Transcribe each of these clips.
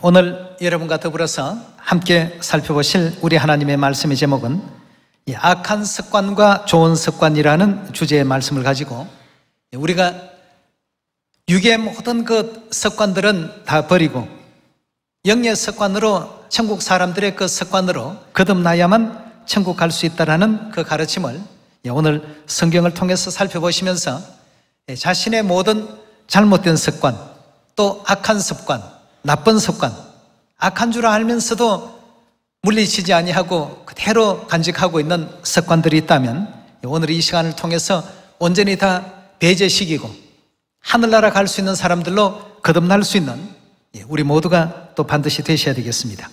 오늘 여러분과 더불어서 함께 살펴보실 우리 하나님의 말씀의 제목은 악한 습관과 좋은 습관이라는 주제의 말씀을 가지고 우리가 육의 모든 그 습관들은 다 버리고 영의 습관으로 천국 사람들의 그 습관으로 거듭나야만 천국 갈 수 있다는 그 가르침을 오늘 성경을 통해서 살펴보시면서 자신의 모든 잘못된 습관, 또 악한 습관, 나쁜 습관, 악한 줄 알면서도 물리치지 아니하고 그대로 간직하고 있는 습관들이 있다면 오늘 이 시간을 통해서 온전히 다 배제시키고 하늘나라 갈 수 있는 사람들로 거듭날 수 있는 우리 모두가 또 반드시 되셔야 되겠습니다.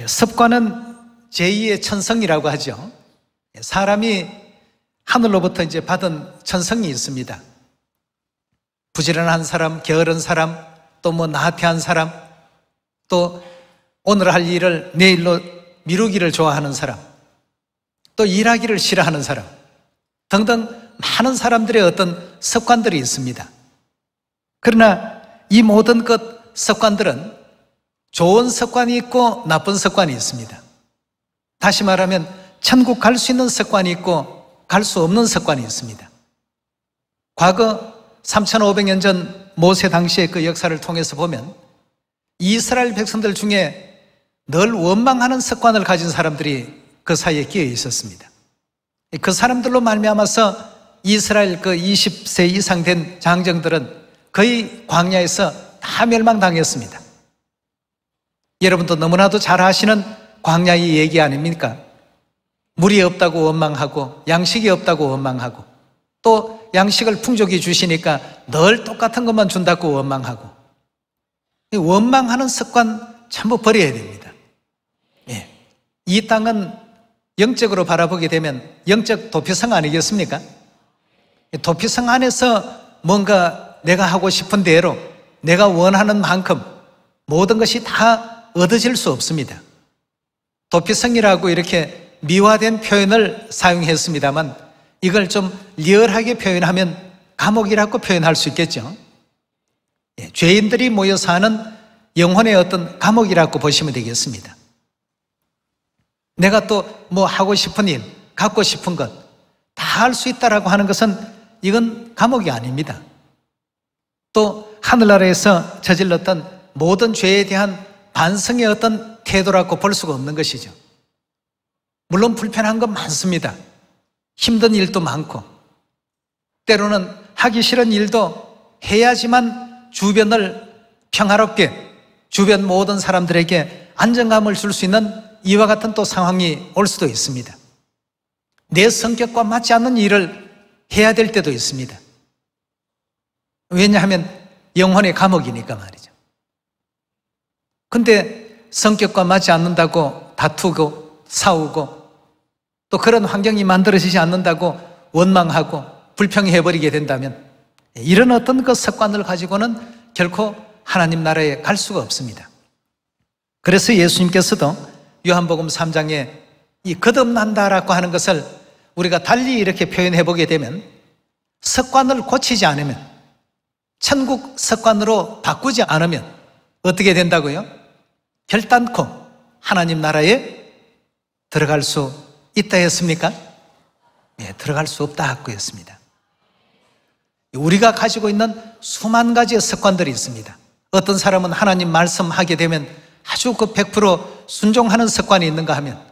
습관은 제2의 천성이라고 하죠. 사람이 하늘로부터 이제 받은 천성이 있습니다. 부지런한 사람, 게으른 사람, 또 나태한 사람, 또 오늘 할 일을 내일로 미루기를 좋아하는 사람, 또 일하기를 싫어하는 사람 등등 많은 사람들의 어떤 습관들이 있습니다. 그러나 이 모든 것 습관들은 좋은 습관이 있고 나쁜 습관이 있습니다. 다시 말하면 천국 갈 수 있는 습관이 있고 갈 수 없는 습관이 있습니다. 과거 3500년 전 모세 당시의 그 역사를 통해서 보면 이스라엘 백성들 중에 늘 원망하는 습관을 가진 사람들이 그 사이에 끼어 있었습니다. 그 사람들로 말미암아서 이스라엘 그 20세 이상 된 장정들은 거의 광야에서 다 멸망당했습니다. 여러분도 너무나도 잘 아시는 광야의 얘기 아닙니까? 물이 없다고 원망하고 양식이 없다고 원망하고 또 양식을 풍족히 주시니까 늘 똑같은 것만 준다고 원망하고, 원망하는 습관 전부 버려야 됩니다. 이 땅은 영적으로 바라보게 되면 영적 도피성 아니겠습니까? 도피성 안에서 뭔가 내가 하고 싶은 대로 내가 원하는 만큼 모든 것이 다 얻어질 수 없습니다. 도피성이라고 이렇게 미화된 표현을 사용했습니다만 이걸 좀 리얼하게 표현하면 감옥이라고 표현할 수 있겠죠. 죄인들이 모여 사는 영혼의 어떤 감옥이라고 보시면 되겠습니다. 내가 또 뭐 하고 싶은 일, 갖고 싶은 것 다 할 수 있다라고 하는 것은 이건 감옥이 아닙니다. 또 하늘나라에서 저질렀던 모든 죄에 대한 반성의 어떤 태도라고 볼 수가 없는 것이죠. 물론 불편한 건 많습니다. 힘든 일도 많고 때로는 하기 싫은 일도 해야지만 주변을 평화롭게 주변 모든 사람들에게 안정감을 줄 수 있는 이와 같은 또 상황이 올 수도 있습니다. 내 성격과 맞지 않는 일을 해야 될 때도 있습니다. 왜냐하면 영혼의 감옥이니까 말이죠. 근데 성격과 맞지 않는다고 다투고 싸우고 또 그런 환경이 만들어지지 않는다고 원망하고 불평해버리게 된다면 이런 어떤 그 습관을 가지고는 결코 하나님 나라에 갈 수가 없습니다. 그래서 예수님께서도 요한복음 3장에 이 거듭난다라고 하는 것을 우리가 달리 이렇게 표현해 보게 되면 습관을 고치지 않으면, 천국 습관으로 바꾸지 않으면 어떻게 된다고요? 결단코 하나님 나라에 들어갈 수 있다 했습니까? 네, 들어갈 수 없다 고 했습니다. 우리가 가지고 있는 수만 가지의 습관들이 있습니다. 어떤 사람은 하나님 말씀하게 되면 아주 그 100% 순종하는 습관이 있는가 하면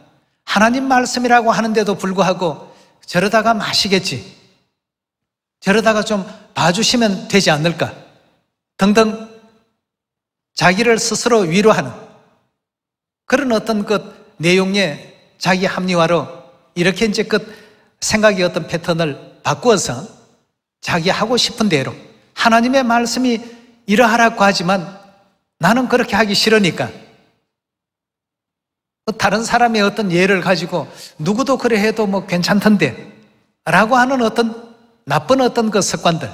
하나님 말씀이라고 하는데도 불구하고 저러다가 마시겠지, 저러다가 좀 봐주시면 되지 않을까 등등 자기를 스스로 위로하는 그런 어떤 그 내용의 자기 합리화로 이렇게 이제 그 생각의 어떤 패턴을 바꾸어서 자기 하고 싶은 대로 하나님의 말씀이 이러하라고 하지만 나는 그렇게 하기 싫으니까 다른 사람의 어떤 예를 가지고 누구도 그래 해도 뭐 괜찮던데 라고 하는 어떤 나쁜 어떤 그 습관들,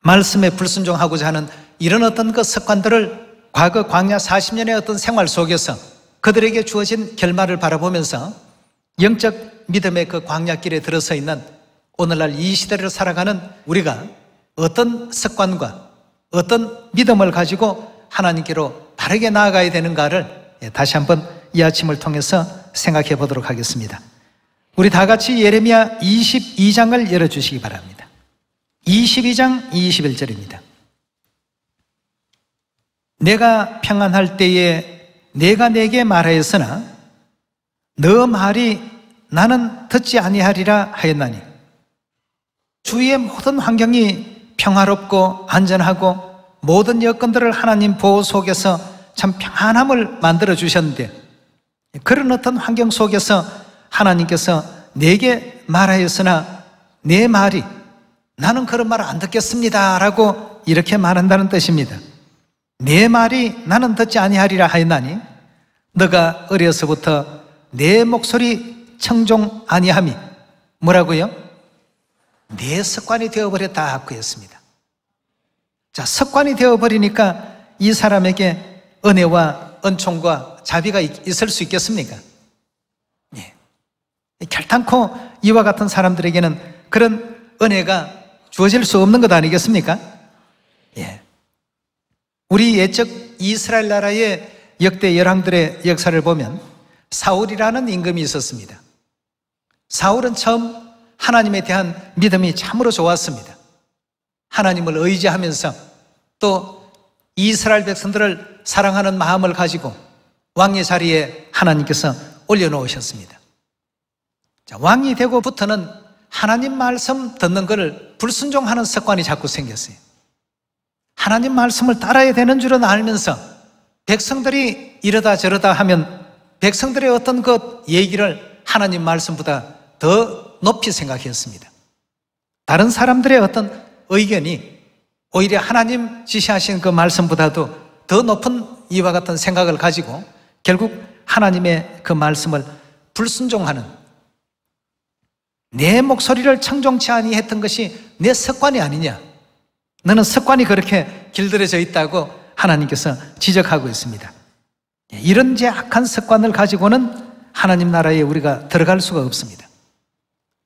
말씀에 불순종하고자 하는 이런 어떤 그 습관들을 과거 광야 40년의 어떤 생활 속에서 그들에게 주어진 결말을 바라보면서 영적 믿음의 그 광야길에 들어서 있는 오늘날 이 시대를 살아가는 우리가 어떤 습관과 어떤 믿음을 가지고 하나님께로 바르게 나아가야 되는가를 다시 한번 이 아침을 통해서 생각해 보도록 하겠습니다. 우리 다 같이 예레미야 22장을 열어주시기 바랍니다. 22장 21절입니다. 내가 평안할 때에 내가 내게 말하였으나 너 말이 나는 듣지 아니하리라 하였나니, 주위의 모든 환경이 평화롭고 안전하고 모든 여건들을 하나님 보호 속에서 참 평안함을 만들어 주셨는데, 그런 어떤 환경 속에서 하나님께서 내게 말하였으나 내 말이 나는 그런 말을 안 듣겠습니다 라고 이렇게 말한다는 뜻입니다. 내 말이 나는 듣지 아니하리라 하였나니, 너가 어려서부터 내 목소리 청종 아니함이 뭐라고요? 내 습관이 되어버렸다 그 했습니다. 자, 습관이 되어버리니까 이 사람에게 은혜와 은총과 자비가 있을 수 있겠습니까? 예. 결단코 이와 같은 사람들에게는 그런 은혜가 주어질 수 없는 것 아니겠습니까? 예. 우리 예적 이스라엘 나라의 역대 열왕들의 역사를 보면 사울이라는 임금이 있었습니다. 사울은 처음 하나님에 대한 믿음이 참으로 좋았습니다. 하나님을 의지하면서 또 이스라엘 백성들을 사랑하는 마음을 가지고 왕의 자리에 하나님께서 올려놓으셨습니다. 자, 왕이 되고부터는 하나님 말씀 듣는 것을 불순종하는 습관이 자꾸 생겼어요. 하나님 말씀을 따라야 되는 줄은 알면서 백성들이 이러다 저러다 하면 백성들의 어떤 그 얘기를 하나님 말씀보다 더 높이 생각했습니다. 다른 사람들의 어떤 의견이 오히려 하나님 지시하신 그 말씀보다도 더 높은 이와 같은 생각을 가지고 결국 하나님의 그 말씀을 불순종하는, 내 목소리를 청종치 아니했던 것이 내 습관이 아니냐, 너는 습관이 그렇게 길들여져 있다고 하나님께서 지적하고 있습니다. 이런 이제 악한 습관을 가지고는 하나님 나라에 우리가 들어갈 수가 없습니다.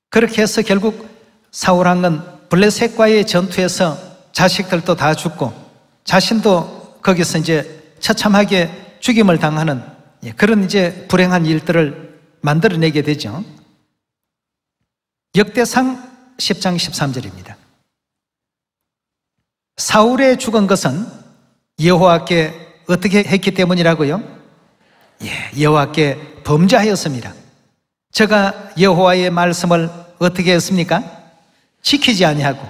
그렇게 해서 결국 사울 왕은 블레셋과의 전투에서 자식들도 다 죽고 자신도 거기서 이제 처참하게 죽임을 당하는 그런 이제 불행한 일들을 만들어내게 되죠. 역대상 10장 13절입니다. 사울의 죽은 것은 여호와께 어떻게 했기 때문이라고요? 여호와께 범죄하였습니다. 저가 여호와의 말씀을 어떻게 했습니까? 지키지 아니하고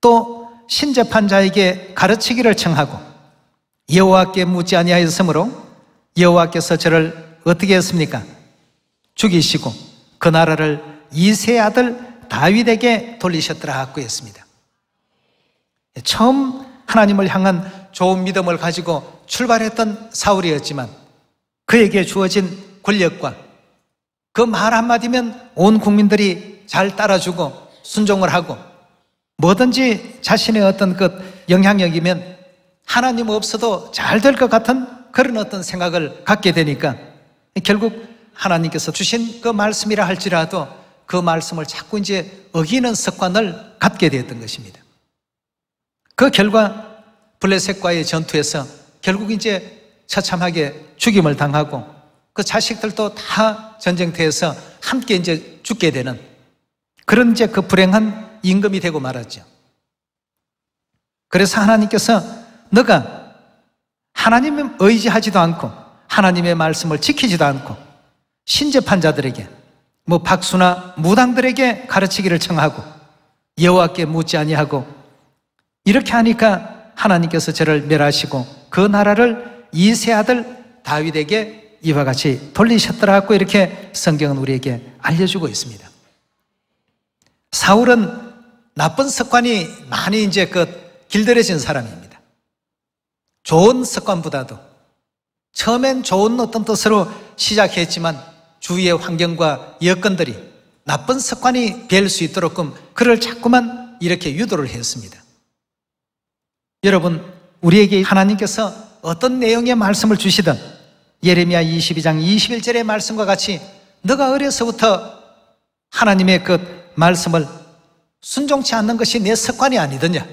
또 신접한 자에게 가르치기를 청하고 여호와께 묻지 아니하였으므로 여호와께서 저를 어떻게 했습니까? 죽이시고 그 나라를 이새의 아들 다윗에게 돌리셨더라고 했습니다. 처음 하나님을 향한 좋은 믿음을 가지고 출발했던 사울이었지만 그에게 주어진 권력과 그 말 한마디면 온 국민들이 잘 따라주고 순종을 하고 뭐든지 자신의 어떤 그 영향력이면 하나님 없어도 잘 될 것 같은 그런 어떤 생각을 갖게 되니까 결국 하나님께서 주신 그 말씀이라 할지라도 그 말씀을 자꾸 이제 어기는 습관을 갖게 되었던 것입니다. 그 결과 블레셋과의 전투에서 결국 이제 처참하게 죽임을 당하고 그 자식들도 다 전쟁터에서 함께 이제 죽게 되는 그런 이제 그 불행한 임금이 되고 말았죠. 그래서 하나님께서 너가 하나님을 의지하지도 않고 하나님의 말씀을 지키지도 않고 신접한 자들에게 뭐 박수나 무당들에게 가르치기를 청하고 여호와께 묻지 아니하고 이렇게 하니까 하나님께서 저를 멸하시고 그 나라를 이새 아들 다윗에게 이와 같이 돌리셨더라고 이렇게 성경은 우리에게 알려주고 있습니다. 사울은 나쁜 습관이 많이 이제 길들여진 사람입니다. 좋은 습관보다도 처음엔 좋은 어떤 뜻으로 시작했지만 주위의 환경과 여건들이 나쁜 습관이 될 수 있도록끔 그를 자꾸만 이렇게 유도를 했습니다. 여러분, 우리에게 하나님께서 어떤 내용의 말씀을 주시든 예레미야 22장 21절의 말씀과 같이 너가 어려서부터 하나님의 그 말씀을 순종치 않는 것이 내 습관이 아니더냐,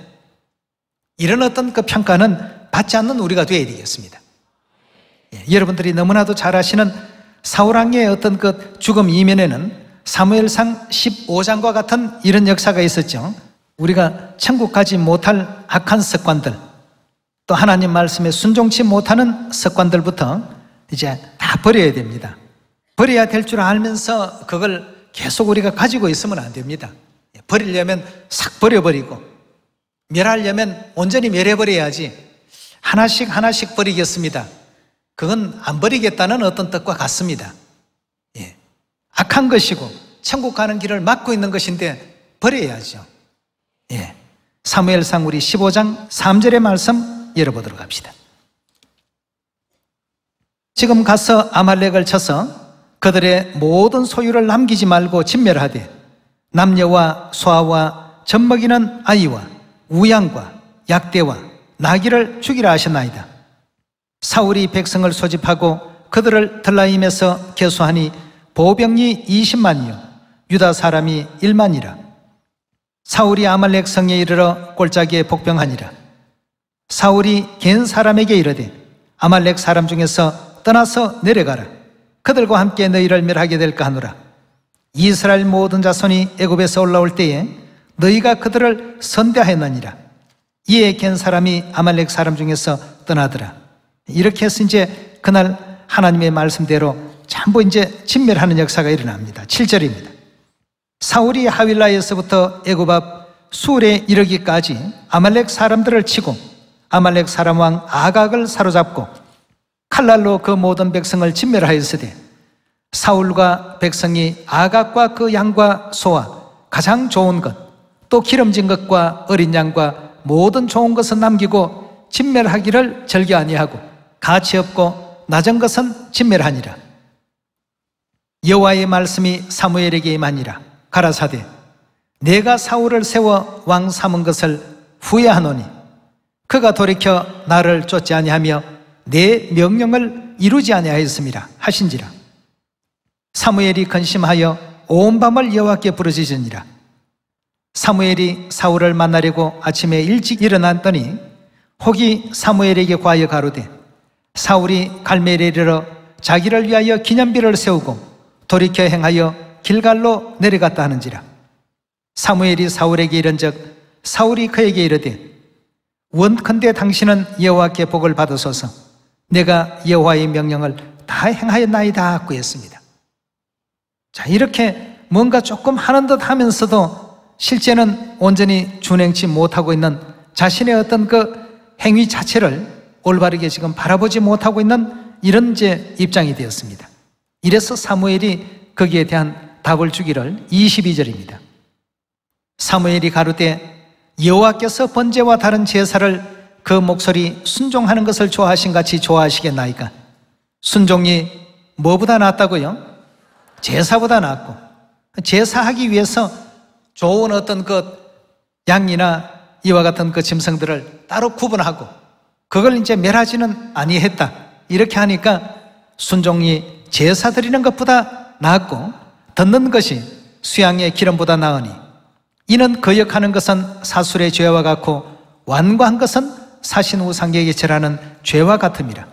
이런 어떤 그 평가는 받지 않는 우리가 되어야 되겠습니다. 여러분들이 너무나도 잘 아시는 사울왕의 어떤 그 죽음 이면에는 사무엘상 15장과 같은 이런 역사가 있었죠. 우리가 천국 가지 못할 악한 습관들, 또 하나님 말씀에 순종치 못하는 습관들부터 이제 다 버려야 됩니다. 버려야 될 줄 알면서 그걸 계속 우리가 가지고 있으면 안 됩니다. 버리려면 싹 버려버리고, 멸하려면 온전히 멸해버려야지 하나씩 하나씩 버리겠습니다, 그건 안 버리겠다는 어떤 뜻과 같습니다. 악한 것이고 천국 가는 길을 막고 있는 것인데 버려야죠. 사무엘상 우리 15장 3절의 말씀 열어보도록 합시다. 지금 가서 아말렉을 쳐서 그들의 모든 소유를 남기지 말고 진멸하되 남녀와 소아와 젖먹이는 아이와 우양과 약대와 나귀를 죽이라 하셨나이다. 사울이 백성을 소집하고 그들을 들라임에서 계수하니 보병이 20만이요 유다 사람이 1만이라. 사울이 아말렉 성에 이르러 골짜기에 복병하니라. 사울이 겐 사람에게 이르되 아말렉 사람 중에서 떠나서 내려가라. 그들과 함께 너희를 멸하게 될까 하노라. 이스라엘 모든 자손이 애굽에서 올라올 때에 너희가 그들을 선대하였느니라. 이에 겐 사람이 아말렉 사람 중에서 떠나더라. 이렇게 해서 이제 그날 하나님의 말씀대로 전부 이제 진멸하는 역사가 일어납니다. 7절입니다. 사울이 하윌라에서부터 애굽 앞 수울에 이르기까지 아말렉 사람들을 치고 아말렉 사람 왕 아각을 사로잡고 칼날로 그 모든 백성을 진멸하였으되 사울과 백성이 아각과 그 양과 소와 가장 좋은 것, 또 기름진 것과 어린 양과 모든 좋은 것은 남기고 진멸하기를 절개 아니하고 가치 없고 낮은 것은 진멸하니라. 여호와의 말씀이 사무엘에게 임하니라. 가라사대 내가 사울을 세워 왕 삼은 것을 후회하노니 그가 돌이켜 나를 쫓지 아니하며 내 명령을 이루지 아니하였음이라 하신지라. 사무엘이 근심하여 온 밤을 여호와께 부르짖으니라. 사무엘이 사울을 만나려고 아침에 일찍 일어났더니 혹이 사무엘에게 과여 가로되 사울이 갈멜에 이르러 자기를 위하여 기념비를 세우고 돌이켜 행하여 길갈로 내려갔다 하는지라. 사무엘이 사울에게 이른즉 사울이 그에게 이르되 원컨대 당신은 여호와께 복을 받으소서. 내가 여호와의 명령을 다 행하였나이다 구했습니다. 자, 이렇게 뭔가 조금 하는 듯 하면서도 실제는 온전히 준행치 못하고 있는 자신의 어떤 그 행위 자체를 올바르게 지금 바라보지 못하고 있는 이런 이제 입장이 되었습니다. 이래서 사무엘이 거기에 대한 답을 주기를 22절입니다. 사무엘이 가로되 여호와께서 번제와 다른 제사를 그 목소리 순종하는 것을 좋아하신 같이 좋아하시겠나이까? 순종이 뭐보다 낫다고요? 제사보다 낫고, 제사하기 위해서 좋은 어떤 그 양이나 이와 같은 그 짐승들을 따로 구분하고 그걸 이제 멸하지는 아니했다, 이렇게 하니까 순종이 제사 드리는 것보다 낫고 듣는 것이 수양의 기름보다 나으니 이는 거역하는 것은 사술의 죄와 같고 완고한 것은 사신 우상에게 절하는 죄와 같음이라.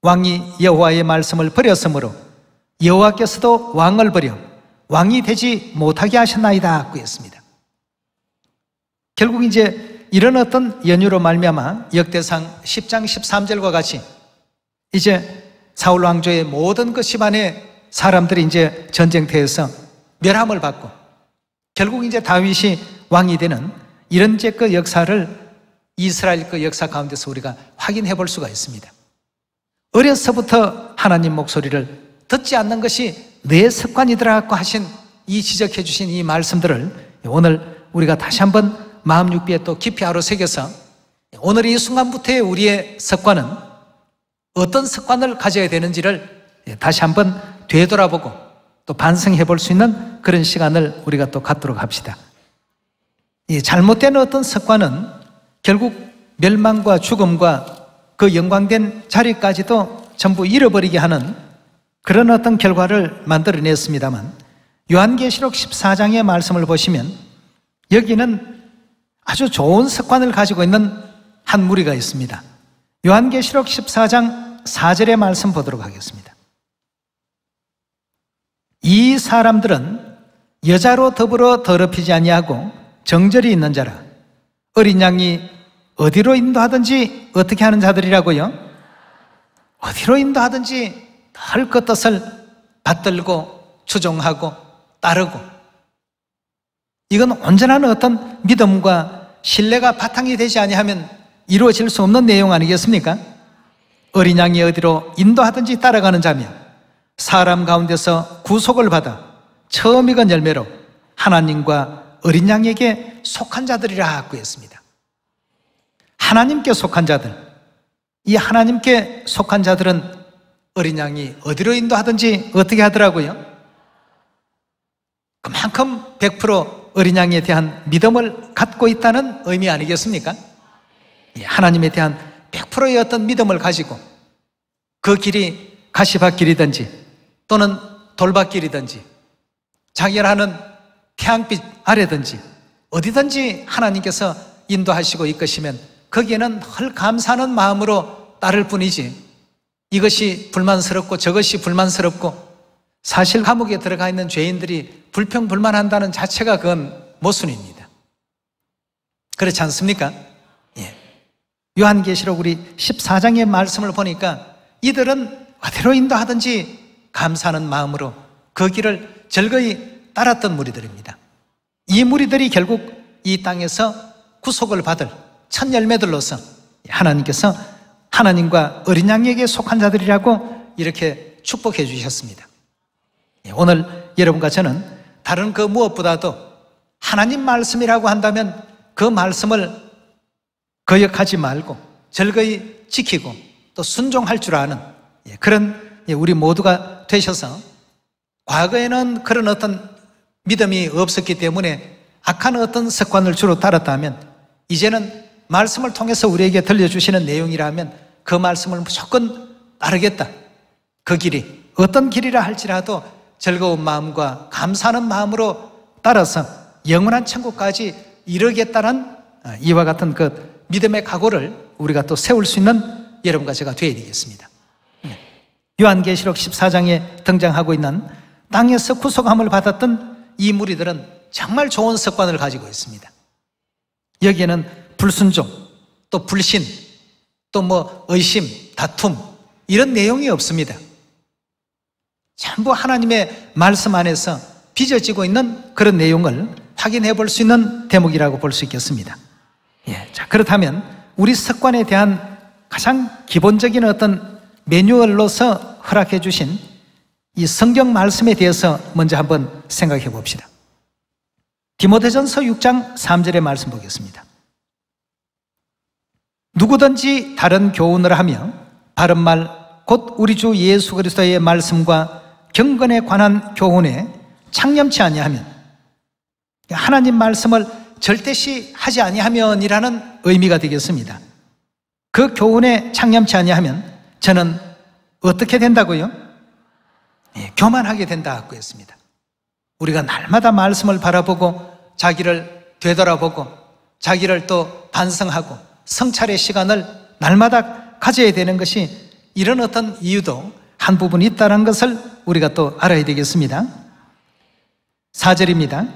왕이 여호와의 말씀을 버렸으므로 여호와께서도 왕을 버려 왕이 되지 못하게 하셨나이다 구했습니다. 결국 이제 이런 어떤 연유로 말미암아 역대상 10장 13절과 같이 이제 사울 왕조의 모든 그 집안의 사람들이 이제 전쟁터에서 멸함을 받고 결국 이제 다윗이 왕이 되는 이런 이제 그 역사를 이스라엘 그 역사 가운데서 우리가 확인해 볼 수가 있습니다. 어려서부터 하나님 목소리를 듣지 않는 것이 내 습관이더라고 하신 이 지적해 주신 이 말씀들을 오늘 우리가 다시 한번 마음 육비에 또 깊이 하루 새겨서 오늘 이 순간부터의 우리의 습관은 어떤 습관을 가져야 되는지를 다시 한번 되돌아보고 또 반성해 볼 수 있는 그런 시간을 우리가 또 갖도록 합시다. 이 잘못된 어떤 습관은 결국 멸망과 죽음과 그 영광된 자리까지도 전부 잃어버리게 하는 그런 어떤 결과를 만들어냈습니다만, 요한계시록 14장의 말씀을 보시면 여기는 아주 좋은 습관을 가지고 있는 한 무리가 있습니다. 요한계시록 14장 4절의 말씀 보도록 하겠습니다. 이 사람들은 여자로 더불어 더럽히지 아니하고 정절이 있는 자라. 어린 양이 어디로 인도하든지 어떻게 하는 자들이라고요? 어디로 인도하든지 늘 그 뜻을 받들고 추종하고 따르고, 이건 온전한 어떤 믿음과 신뢰가 바탕이 되지 아니하면 이루어질 수 없는 내용 아니겠습니까? 어린 양이 어디로 인도하든지 따라가는 자며 사람 가운데서 구속을 받아 처음 익은 열매로 하나님과 어린 양에게 속한 자들이라 하고 했습니다. 하나님께 속한 자들, 이 하나님께 속한 자들은 어린 양이 어디로 인도하든지 어떻게 하더라고요? 그만큼 100% 어린 양에 대한 믿음을 갖고 있다는 의미 아니겠습니까? 하나님에 대한 100%의 어떤 믿음을 가지고 그 길이 가시밭길이든지 또는 돌밭길이든지 자기라는 태양빛 아래든지 어디든지 하나님께서 인도하시고 이끄시면 거기에는 늘 감사하는 마음으로 따를 뿐이지, 이것이 불만스럽고 저것이 불만스럽고 사실 감옥에 들어가 있는 죄인들이 불평불만한다는 자체가 그건 모순입니다. 그렇지 않습니까? 예. 요한계시록 우리 14장의 말씀을 보니까 이들은 어디로 인도하든지 감사하는 마음으로 그 길을 즐거이 따랐던 무리들입니다. 이 무리들이 결국 이 땅에서 구속을 받을 첫 열매들로서 하나님께서 하나님과 어린 양에게 속한 자들이라고 이렇게 축복해 주셨습니다. 오늘 여러분과 저는 다른 그 무엇보다도 하나님 말씀이라고 한다면 그 말씀을 거역하지 말고 즐거이 지키고 또 순종할 줄 아는 그런 우리 모두가 되셔서, 과거에는 그런 어떤 믿음이 없었기 때문에 악한 어떤 습관을 주로 따랐다면 이제는 말씀을 통해서 우리에게 들려주시는 내용이라면 그 말씀을 무조건 따르겠다. 그 길이 어떤 길이라 할지라도 즐거운 마음과 감사하는 마음으로 따라서 영원한 천국까지 이르겠다는 이와 같은 그 믿음의 각오를 우리가 또 세울 수 있는 여러분과 제가 되어야 되겠습니다. 요한계시록 14장에 등장하고 있는 땅에서 구속함을 받았던 이 무리들은 정말 좋은 습관을 가지고 있습니다. 여기에는 불순종, 또 불신, 또 의심, 다툼 이런 내용이 없습니다. 전부 하나님의 말씀 안에서 빚어지고 있는 그런 내용을 확인해 볼 수 있는 대목이라고 볼 수 있겠습니다. 자, 그렇다면 우리 습관에 대한 가장 기본적인 어떤 매뉴얼로서 허락해 주신 이 성경 말씀에 대해서 먼저 한번 생각해 봅시다. 디모데전서 6장 3절의 말씀 보겠습니다. 누구든지 다른 교훈을 하며 바른 말 곧 우리 주 예수 그리스도의 말씀과 경건에 관한 교훈에 창념치 아니하면, 하나님 말씀을 절대시 하지 아니하면이라는 의미가 되겠습니다. 그 교훈에 창념치 아니하면 저는 어떻게 된다고요? 교만하게 된다고 했습니다. 우리가 날마다 말씀을 바라보고 자기를 되돌아보고 자기를 또 반성하고 성찰의 시간을 날마다 가져야 되는 것이, 이런 어떤 이유도 한 부분 있다는 것을 우리가 또 알아야 되겠습니다. 4절입니다.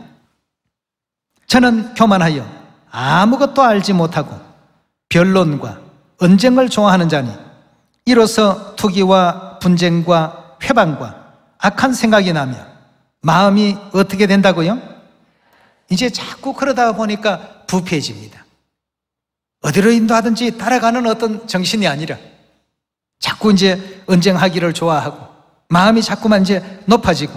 저는 교만하여 아무것도 알지 못하고 변론과 언쟁을 좋아하는 자니 이로써 투기와 분쟁과 회방과 악한 생각이 나며 마음이 어떻게 된다고요? 이제 자꾸 그러다 보니까 부패해집니다. 어디로 인도하든지 따라가는 어떤 정신이 아니라 자꾸 이제 언쟁하기를 좋아하고 마음이 자꾸만 이제 높아지고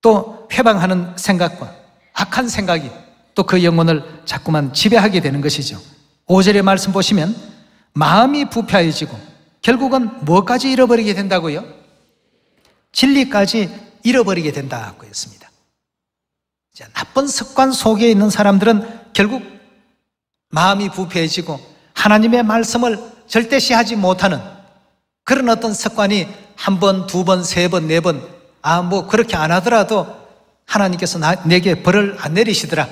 또 회방하는 생각과 악한 생각이 또 그 영혼을 자꾸만 지배하게 되는 것이죠. 5절의 말씀 보시면 마음이 부패해지고 결국은 뭐까지 잃어버리게 된다고요? 진리까지 잃어버리게 된다고 했습니다. 나쁜 습관 속에 있는 사람들은 결국 마음이 부패해지고 하나님의 말씀을 절대시하지 못하는 그런 어떤 습관이 한 번, 두 번, 세 번, 네 번, 그렇게 안 하더라도 하나님께서 내게 벌을 안 내리시더라.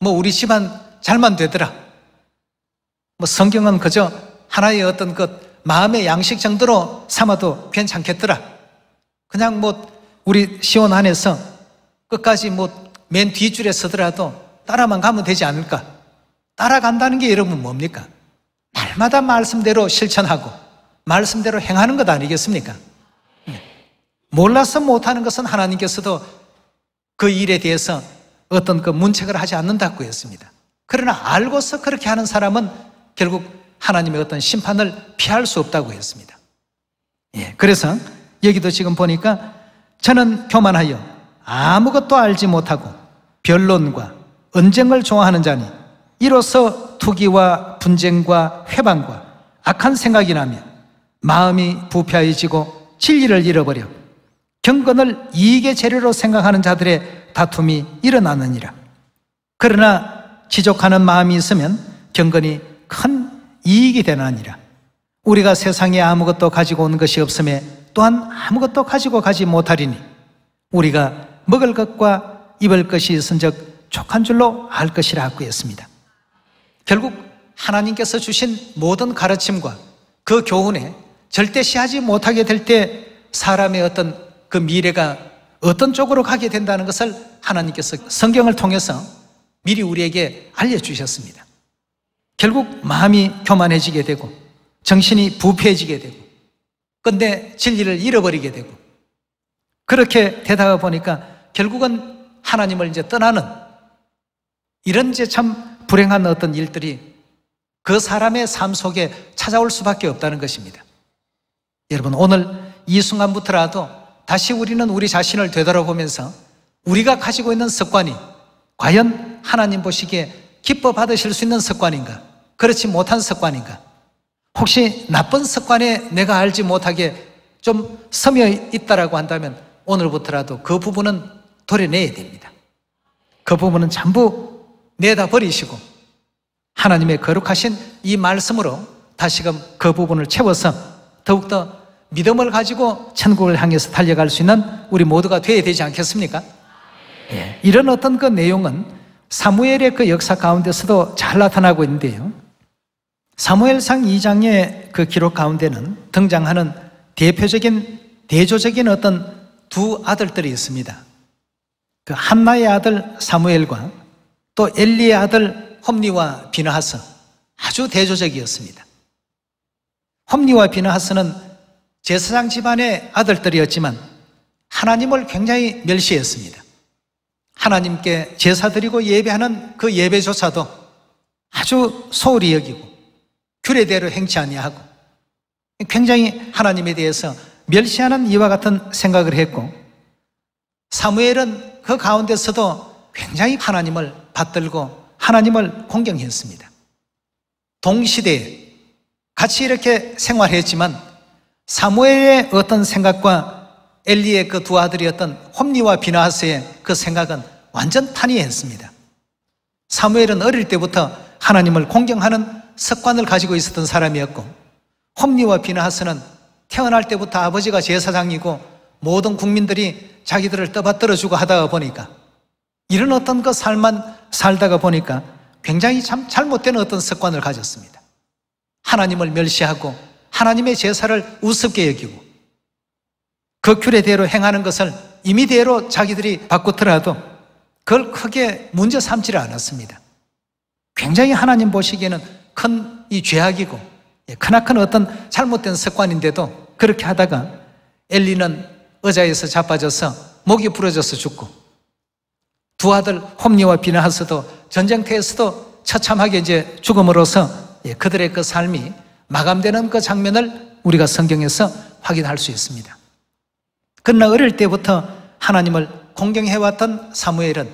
우리 집안 잘만 되더라. 성경은 그저 하나의 어떤 마음의 양식 정도로 삼아도 괜찮겠더라. 그냥 우리 시온 안에서 끝까지 맨 뒷줄에 서더라도 따라만 가면 되지 않을까? 따라간다는 게 여러분 뭡니까? 날마다 말씀대로 실천하고 말씀대로 행하는 것 아니겠습니까? 몰라서 못하는 것은 하나님께서도 그 일에 대해서 어떤 문책을 하지 않는다고 했습니다. 그러나 알고서 그렇게 하는 사람은 결국 하나님의 어떤 심판을 피할 수 없다고 했습니다. 그래서 여기도 지금 보니까 저는 교만하여 아무것도 알지 못하고 변론과 언쟁을 좋아하는 자니 이로써 투기와 분쟁과 회방과 악한 생각이 나며 마음이 부패해지고 진리를 잃어버려 경건을 이익의 재료로 생각하는 자들의 다툼이 일어나느니라. 그러나 지족하는 마음이 있으면 경건이 큰 이익이 되나니라. 우리가 세상에 아무것도 가지고 온 것이 없음에 또한 아무것도 가지고 가지 못하리니 우리가 먹을 것과 입을 것이 있은즉 족한 줄로 알 것이라 하고 했습니다. 결국 하나님께서 주신 모든 가르침과 그 교훈에 절대시하지 못하게 될 때 사람의 어떤 그 미래가 어떤 쪽으로 가게 된다는 것을 하나님께서 성경을 통해서 미리 우리에게 알려주셨습니다. 결국 마음이 교만해지게 되고 정신이 부패해지게 되고 근데 진리를 잃어버리게 되고 그렇게 되다가 보니까 결국은 하나님을 이제 떠나는 이런 이제 참 불행한 어떤 일들이 그 사람의 삶 속에 찾아올 수밖에 없다는 것입니다. 여러분 오늘 이 순간부터라도 다시 우리는 우리 자신을 되돌아보면서 우리가 가지고 있는 습관이 과연 하나님 보시기에 기뻐 받으실 수 있는 습관인가? 그렇지 못한 습관인가? 혹시 나쁜 습관에 내가 알지 못하게 좀 서며 있다라고 한다면 오늘부터라도 그 부분은 도려내야 됩니다. 그 부분은 전부 내다 버리시고 하나님의 거룩하신 이 말씀으로 다시금 그 부분을 채워서 더욱더 믿음을 가지고 천국을 향해서 달려갈 수 있는 우리 모두가 되어야 되지 않겠습니까? 이런 어떤 그 내용은 사무엘의 그 역사 가운데서도 잘 나타나고 있는데요. 사무엘상 2장의 그 기록 가운데는 등장하는 대조적인 어떤 두 아들들이 있습니다. 그 한나의 아들 사무엘과 또 엘리의 아들 홈니와 비느하스, 아주 대조적이었습니다. 홈니와 비느하스는 제사장 집안의 아들들이었지만 하나님을 굉장히 멸시했습니다. 하나님께 제사 드리고 예배하는 그 예배조차도 아주 소홀히 여기고 규례대로 행치 아니하고 굉장히 하나님에 대해서 멸시하는 이와 같은 생각을 했고 사무엘은 그 가운데서도 굉장히 하나님을 받들고 하나님을 공경했습니다. 동시대에 같이 이렇게 생활했지만 사무엘의 어떤 생각과 엘리의 그 두 아들이었던 홈니와 비느하스의 그 생각은 완전 탄이했습니다. 사무엘은 어릴 때부터 하나님을 공경하는 습관을 가지고 있었던 사람이었고 홈니와 비느하스는 태어날 때부터 아버지가 제사장이고 모든 국민들이 자기들을 떠받들어주고 하다가 보니까 이런 어떤 그 삶만 살다가 보니까 굉장히 참 잘못된 어떤 습관을 가졌습니다. 하나님을 멸시하고 하나님의 제사를 우습게 여기고 그 규례대로 행하는 것을 임의대로 자기들이 바꾸더라도 그걸 크게 문제 삼지를 않았습니다. 굉장히 하나님 보시기에는 큰 이 죄악이고 크나큰 어떤 잘못된 습관인데도 그렇게 하다가 엘리는 의자에서 자빠져서 목이 부러져서 죽고 두 아들 홈니와 비느하스도 전쟁터에서도 처참하게 이제 죽음으로써 그들의 그 삶이 마감되는 그 장면을 우리가 성경에서 확인할 수 있습니다. 그러나 어릴 때부터 하나님을 공경해왔던 사무엘은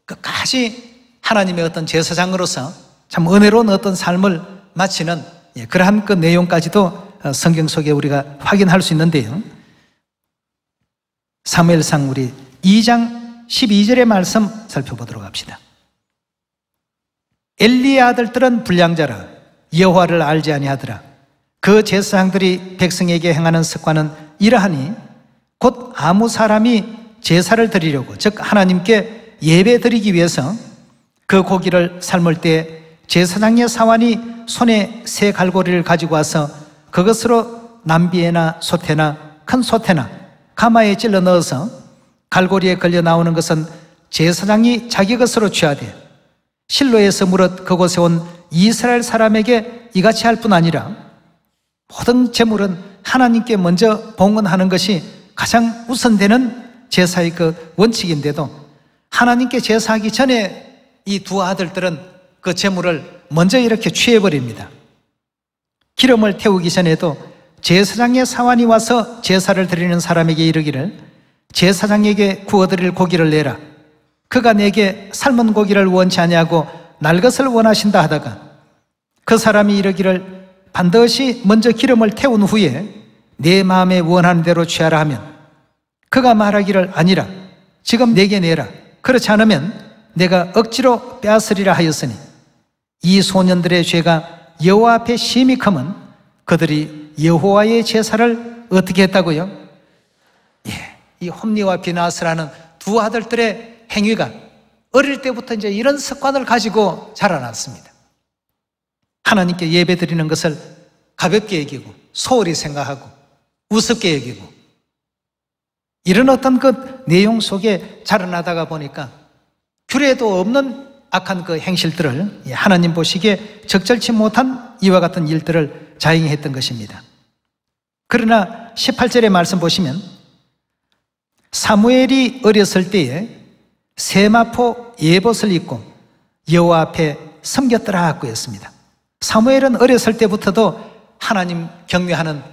끝까지 하나님의 어떤 제사장으로서 참 은혜로운 어떤 삶을 마치는 그러한 그 내용까지도 성경 속에 우리가 확인할 수 있는데요. 사무엘상 우리 2장 12절의 말씀 살펴보도록 합시다. 엘리의 아들들은 불량자라 여호와를 알지 아니하더라. 그 제사장들이 백성에게 행하는 습관은 이러하니 곧 아무 사람이 제사를 드리려고 즉 하나님께 예배 드리기 위해서 그 고기를 삶을 때 제사장의 사환이 손에 새 갈고리를 가지고 와서 그것으로 남비에나 소태나 큰 소태나 가마에 찔러 넣어서 갈고리에 걸려 나오는 것은 제사장이 자기 것으로 취하되 실로에서 무릇 그곳에 온 이스라엘 사람에게 이같이 할 뿐 아니라 모든 제물은 하나님께 먼저 봉헌하는 것이 가장 우선되는 제사의 그 원칙인데도 하나님께 제사하기 전에 이 두 아들들은 그 제물을 먼저 이렇게 취해버립니다. 기름을 태우기 전에도 제사장의 사환이 와서 제사를 드리는 사람에게 이르기를 제사장에게 구워드릴 고기를 내라. 그가 내게 삶은 고기를 원치 아니하고 날 것을 원하신다 하다가 그 사람이 이르기를 반드시 먼저 기름을 태운 후에 내 마음에 원하는 대로 취하라 하면 그가 말하기를 아니라 지금 내게 내라. 그렇지 않으면 내가 억지로 빼앗으리라 하였으니 이 소년들의 죄가 여호와 앞에 심히 크면 그들이 여호와의 제사를 어떻게 했다고요? 이 홈니와 비나스라는 두 아들들의 행위가 어릴 때부터 이제 이런 습관을 가지고 자라났습니다. 하나님께 예배 드리는 것을 가볍게 여기고 소홀히 생각하고 우습게 여기고 이런 어떤 그 내용 속에 자라나다가 보니까 규례도 없는 악한 그 행실들을 하나님 보시기에 적절치 못한 이와 같은 일들을 자행했던 것입니다. 그러나 18절의 말씀 보시면 사무엘이 어렸을 때에 세마포 예봇을 입고 여호와 앞에 섬겼더라 하고 했습니다. 사무엘은 어렸을 때부터도 하나님 경외하는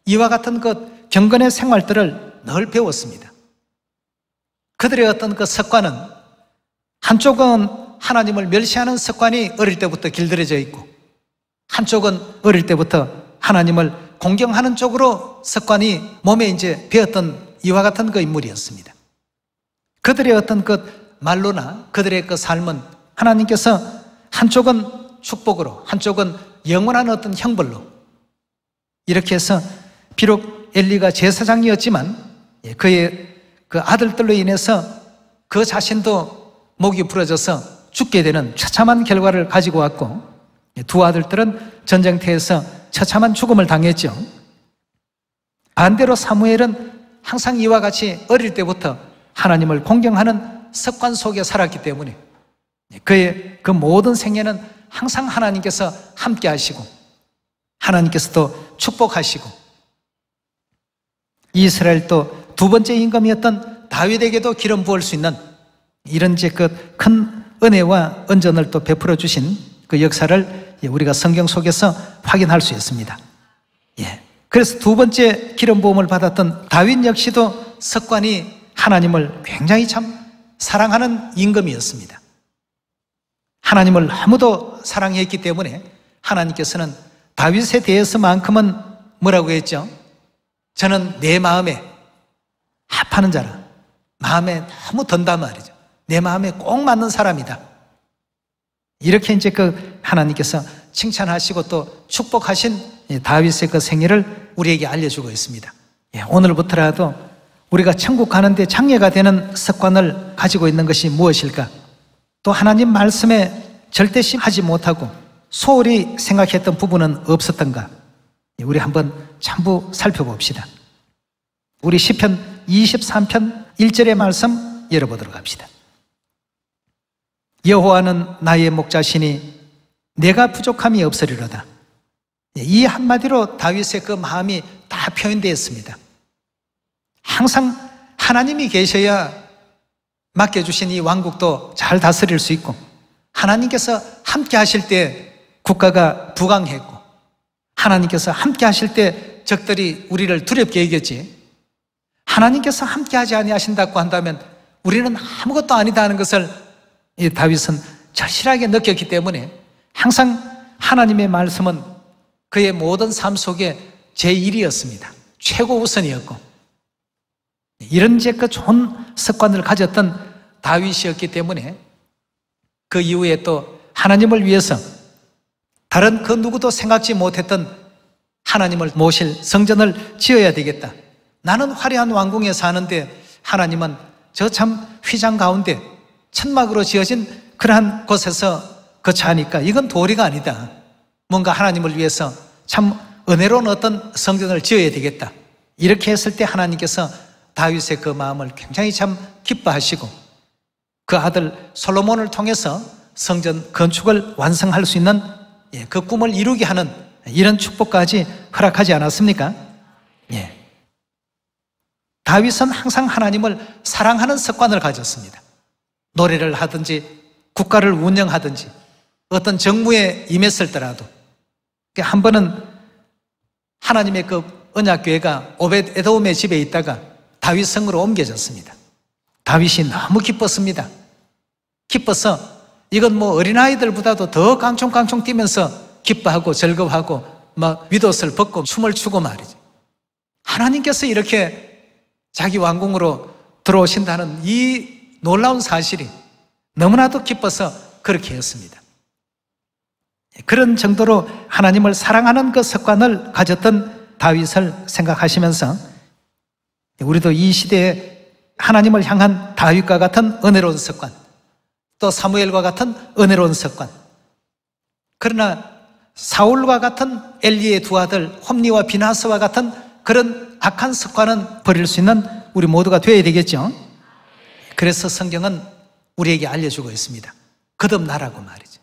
이와 같은 그 경건의 생활들을 늘 배웠습니다. 그들의 어떤 그 습관은 한쪽은 하나님을 멸시하는 습관이 어릴 때부터 길들여져 있고 한쪽은 어릴 때부터 하나님을 공경하는 쪽으로 습관이 몸에 이제 배었던 이와 같은 그 인물이었습니다. 그들의 어떤 그 말로나 그들의 그 삶은 하나님께서 한쪽은 축복으로 한쪽은 영원한 어떤 형벌로 이렇게 해서 비록 엘리가 제사장이었지만 그의 그 아들들로 인해서 그 자신도 목이 부러져서 죽게 되는 처참한 결과를 가지고 왔고 두 아들들은 전쟁터에서 처참한 죽음을 당했죠. 반대로 사무엘은 항상 이와 같이 어릴 때부터 하나님을 공경하는 습관 속에 살았기 때문에 그의 그 모든 생애는 항상 하나님께서 함께 하시고 하나님께서도 축복하시고 이스라엘 또 두 번째 임금이었던 다윗에게도 기름 부을 수 있는 이런 이제 그 큰 은혜와恩전을 또 베풀어 주신 그 역사를 우리가 성경 속에서 확인할 수 있습니다. 그래서 두 번째 기름 부음을 받았던 다윗 역시도 습관이 하나님을 굉장히 참 사랑하는 임금이었습니다. 하나님을 너무도 사랑했기 때문에 하나님께서는 다윗에 대해서만큼은 뭐라고 했죠? 저는 내 마음에 합하는 자라. 마음에 너무 든단 말이죠. 내 마음에 꼭 맞는 사람이다. 이렇게 이제 그 하나님께서 칭찬하시고 또 축복하신 다윗의 그 생애를 우리에게 알려주고 있습니다. 오늘부터라도 우리가 천국 가는데 장애가 되는 습관을 가지고 있는 것이 무엇일까? 또 하나님 말씀에 절대 심하지 못하고 소홀히 생각했던 부분은 없었던가? 우리 한번 전부 살펴봅시다. 우리 시편 23편 1절의 말씀 열어보도록 합시다. 여호와는 나의 목자시니 내가 부족함이 없으리로다. 이 한마디로 다윗의 그 마음이 다 표현되어 있습니다. 항상 하나님이 계셔야 맡겨주신 이 왕국도 잘 다스릴 수 있고 하나님께서 함께 하실 때 국가가 부강했고 하나님께서 함께 하실 때 적들이 우리를 두렵게 여겼지 하나님께서 함께 하지 아니하신다고 한다면 우리는 아무것도 아니다 하는 것을 이 다윗은 절실하게 느꼈기 때문에 항상 하나님의 말씀은 그의 모든 삶 속에 제1이었습니다. 최고 우선이었고, 이런 그 좋은 습관을 가졌던 다윗이었기 때문에 그 이후에 또 하나님을 위해서 다른 그 누구도 생각지 못했던 하나님을 모실 성전을 지어야 되겠다. 나는 화려한 왕궁에 사는데 하나님은 저 참 휘장 가운데 천막으로 지어진 그러한 곳에서 거처하니까 이건 도리가 아니다. 뭔가 하나님을 위해서 참 은혜로운 어떤 성전을 지어야 되겠다. 이렇게 했을 때 하나님께서 다윗의 그 마음을 굉장히 참 기뻐하시고 그 아들 솔로몬을 통해서 성전 건축을 완성할 수 있는 그 꿈을 이루게 하는 이런 축복까지 허락하지 않았습니까? 예. 다윗은 항상 하나님을 사랑하는 습관을 가졌습니다. 노래를 하든지 국가를 운영하든지 어떤 정무에 임했을 때라도 한 번은 하나님의 그 언약궤가 오벳 에돔의 집에 있다가 다윗 성으로 옮겨졌습니다. 다윗이 너무 기뻤습니다. 기뻐서 이건 뭐 어린아이들보다도 더 깡총깡총 뛰면서 기뻐하고 즐거워하고 막 윗옷을 벗고 춤을 추고 말이죠. 하나님께서 이렇게 자기 왕궁으로 들어오신다는 이 놀라운 사실이 너무나도 기뻐서 그렇게 했습니다. 그런 정도로 하나님을 사랑하는 그 습관을 가졌던 다윗을 생각하시면서 우리도 이 시대에 하나님을 향한 다윗과 같은 은혜로운 습관, 또 사무엘과 같은 은혜로운 습관, 그러나 사울과 같은 엘리의 두 아들 홈리와 비나스와 같은 그런 악한 습관은 버릴 수 있는 우리 모두가 되어야 되겠죠. 그래서 성경은 우리에게 알려주고 있습니다. 거듭나라고 말이죠.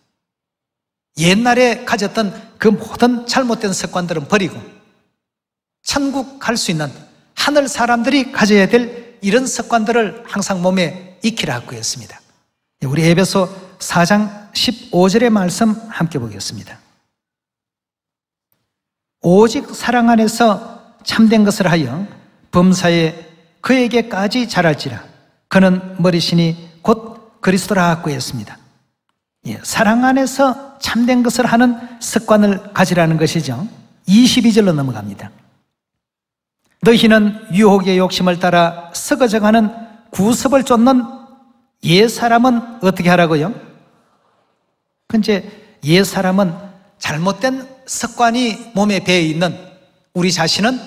옛날에 가졌던 그 모든 잘못된 습관들은 버리고 천국 갈 수 있는 하늘 사람들이 가져야 될 이런 습관들을 항상 몸에 익히라고 했습니다. 우리 에베소 4장 15절의 말씀 함께 보겠습니다. 오직 사랑 안에서 참된 것을 하여 범사에 그에게까지 자랄지라. 그는 머리시니 곧 그리스도라고 했습니다. 사랑 안에서 참된 것을 하는 습관을 가지라는 것이죠. 22절로 넘어갑니다. 너희는 유혹의 욕심을 따라 썩어져가는 구습을 쫓는 옛사람은 어떻게 하라고요? 근데 옛사람은 잘못된 습관이 몸에 배어 있는 우리 자신은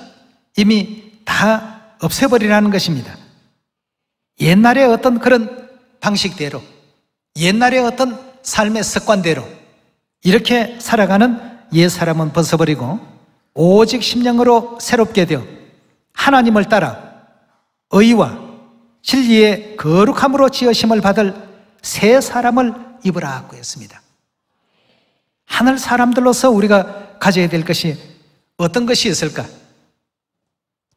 이미 다 없애버리라는 것입니다. 옛날의 어떤 그런 방식대로, 옛날의 어떤 삶의 습관대로 이렇게 살아가는 옛사람은 벗어버리고 오직 심령으로 새롭게 되어 하나님을 따라 의와 진리의 거룩함으로 지으심을 받을 새 사람을 입으라고 했습니다. 하늘 사람들로서 우리가 가져야 될 것이 어떤 것이 있을까?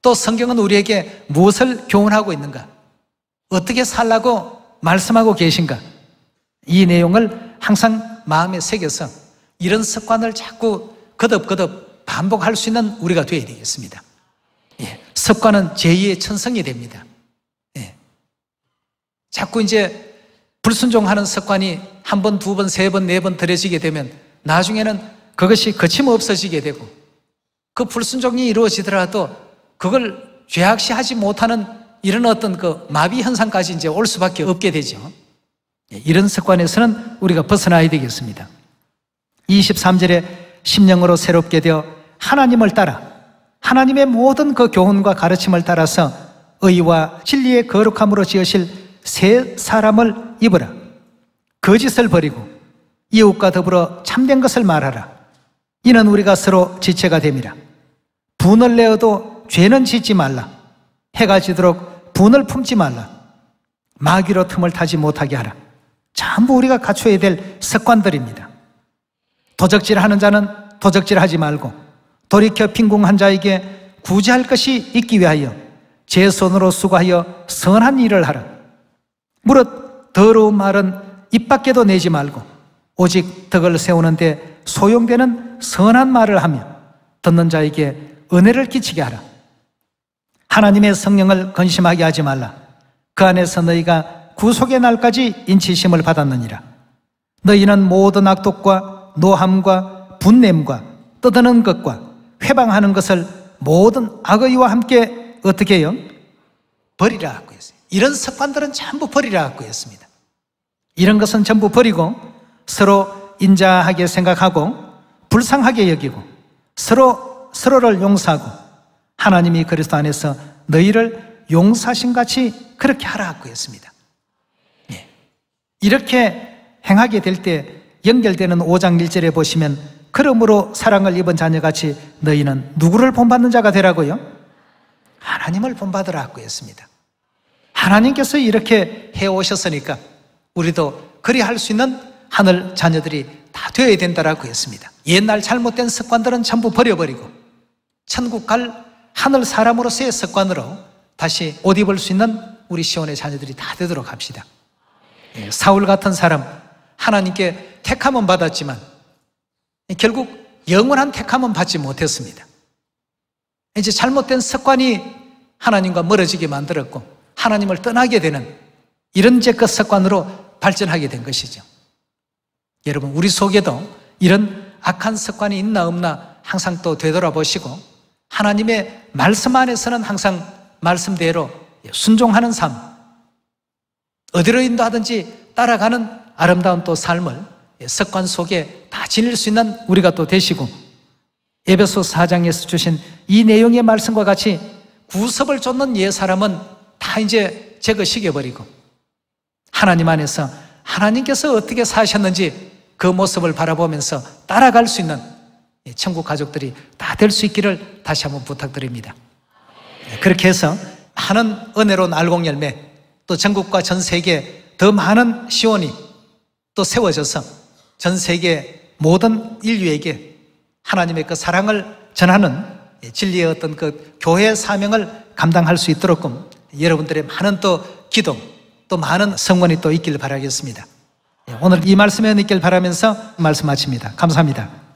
또 성경은 우리에게 무엇을 교훈하고 있는가? 어떻게 살라고 말씀하고 계신가? 이 내용을 항상 마음에 새겨서 이런 습관을 자꾸 거듭거듭 반복할 수 있는 우리가 되어야 되겠습니다. 습관은 제2의 천성이 됩니다. 자꾸 이제 불순종하는 습관이 한 번, 두 번, 세 번, 네 번 들여지게 되면 나중에는 그것이 거침없어지게 되고 그 불순종이 이루어지더라도 그걸 죄악시하지 못하는 이런 어떤 그 마비 현상까지 이제 올 수밖에 없게 되죠. 이런 습관에서는 우리가 벗어나야 되겠습니다. 23절에 심령으로 새롭게 되어 하나님을 따라 하나님의 모든 그 교훈과 가르침을 따라서 의와 진리의 거룩함으로 지으실 새 사람을 입으라. 거짓을 버리고 이웃과 더불어 참된 것을 말하라. 이는 우리가 서로 지체가 됨이라. 분을 내어도 죄는 짓지 말라. 해가 지도록 분을 품지 말라. 마귀로 틈을 타지 못하게 하라. 전부 우리가 갖춰야 될 습관들입니다. 도적질하는 자는 도적질하지 말고 돌이켜 빈궁한 자에게 구제할 것이 있기 위하여 제 손으로 수고하여 선한 일을 하라. 무릇 더러운 말은 입 밖에도 내지 말고 오직 덕을 세우는데 소용되는 선한 말을 하며 듣는 자에게 은혜를 끼치게 하라. 하나님의 성령을 근심하게 하지 말라. 그 안에서 너희가 구속의 날까지 인치심을 받았느니라. 너희는 모든 악독과 노함과 분냄과 떠드는 것과 회방하는 것을 모든 악의와 함께 어떻게 해요? 버리라고 했어요. 이런 습관들은 전부 버리라고 했습니다. 이런 것은 전부 버리고 서로 인자하게 생각하고 불쌍하게 여기고 서로를 용서하고 하나님이 그리스도 안에서 너희를 용서하신 같이 그렇게 하라고 했습니다. 이렇게 행하게 될 때 연결되는 5장 1절에 보시면 그러므로 사랑을 입은 자녀같이 너희는 누구를 본받는 자가 되라고요? 하나님을 본받으라고 했습니다. 하나님께서 이렇게 해오셨으니까 우리도 그리할 수 있는 하늘 자녀들이 다 되어야 된다라고 했습니다. 옛날 잘못된 습관들은 전부 버려버리고 천국 갈 하늘 사람으로서의 습관으로 다시 옷 입을 수 있는 우리 시온의 자녀들이 다 되도록 합시다. 사울 같은 사람 하나님께 택함은 받았지만 결국 영원한 택함은 받지 못했습니다. 이제 잘못된 습관이 하나님과 멀어지게 만들었고 하나님을 떠나게 되는 이런 죄것 습관으로 발전하게 된 것이죠. 여러분, 우리 속에도 이런 악한 습관이 있나 없나 항상 또 되돌아보시고 하나님의 말씀 안에서는 항상 말씀대로 순종하는 삶, 어디로 인도하든지 따라가는 아름다운 또 삶을 습관 속에 다 지닐 수 있는 우리가 또 되시고 에베소 4장에서 주신 이 내용의 말씀과 같이 구섭을 쫓는 옛 사람은 다 이제 제거시켜버리고 하나님 안에서 하나님께서 어떻게 사셨는지 그 모습을 바라보면서 따라갈 수 있는 천국 가족들이 다 될 수 있기를 다시 한번 부탁드립니다. 그렇게 해서 많은 은혜로운 알곡열매 또 전국과 전 세계 더 많은 시온이 또 세워져서 전 세계 모든 인류에게 하나님의 그 사랑을 전하는 진리의 어떤 그 교회 사명을 감당할 수 있도록끔 여러분들의 많은 또 기도 또 많은 성원이 또 있길 바라겠습니다. 오늘 이 말씀에 있길 바라면서 말씀 마칩니다. 감사합니다.